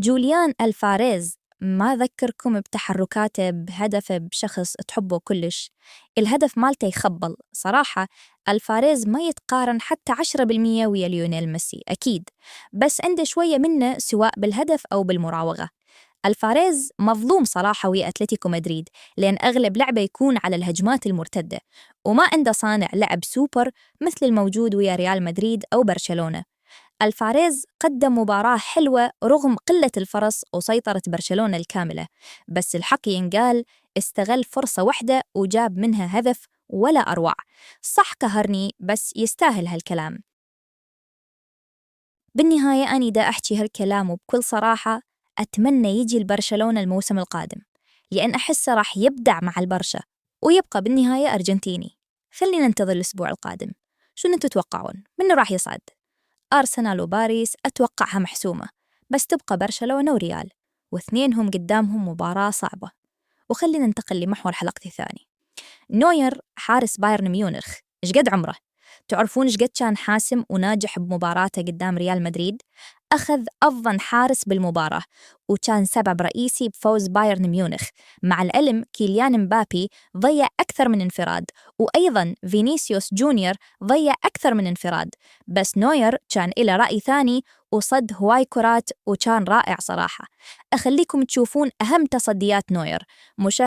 جوليان ألفاريز ما ذكركم بتحركاته بهدفه بشخص تحبه كلش. الهدف مالته يخبل صراحة. ألفاريز ما يتقارن حتى 10% ويا ليونيل ميسي أكيد، بس عنده شوية منه سواء بالهدف أو بالمراوغة. الفاريز مظلوم صراحة ويا أتلتيكو مدريد، لأن أغلب لعبه يكون على الهجمات المرتدة، وما عنده صانع لعب سوبر مثل الموجود ويا ريال مدريد أو برشلونة. الفاريز قدم مباراة حلوة رغم قلة الفرص وسيطرة برشلونة الكاملة، بس الحق ينقال استغل فرصة واحدة وجاب منها هدف ولا أروع. صح قهرني بس يستاهل هالكلام. بالنهاية أنا دا أحكي هالكلام وبكل صراحة أتمنى يجي البرشلونة الموسم القادم، لأن أحسه راح يبدع مع البرشا ويبقى بالنهاية أرجنتيني. خلينا ننتظر الأسبوع القادم. شو أنتوا تتوقعون منه راح يصعد؟ أرسنال وباريس أتوقعها محسومة، بس تبقى برشلونة وريال، واثنينهم قدامهم مباراة صعبة. وخلينا ننتقل لمحور حلقتي الثاني. نوير حارس بايرن ميونخ إيش قد عمره؟ تعرفون إيش قد كان حاسم وناجح بمباراته قدام ريال مدريد؟ أخذ أفضل حارس بالمباراة، وكان سبب رئيسي بفوز بايرن ميونخ. مع العلم كيليان مبابي ضيع أكثر من انفراد، وأيضا فينيسيوس جونيور ضيع أكثر من انفراد، بس نوير كان إلى رأي ثاني وصد هواي كرات وكان رائع صراحة. أخليكم تشوفون أهم تصديات نوير.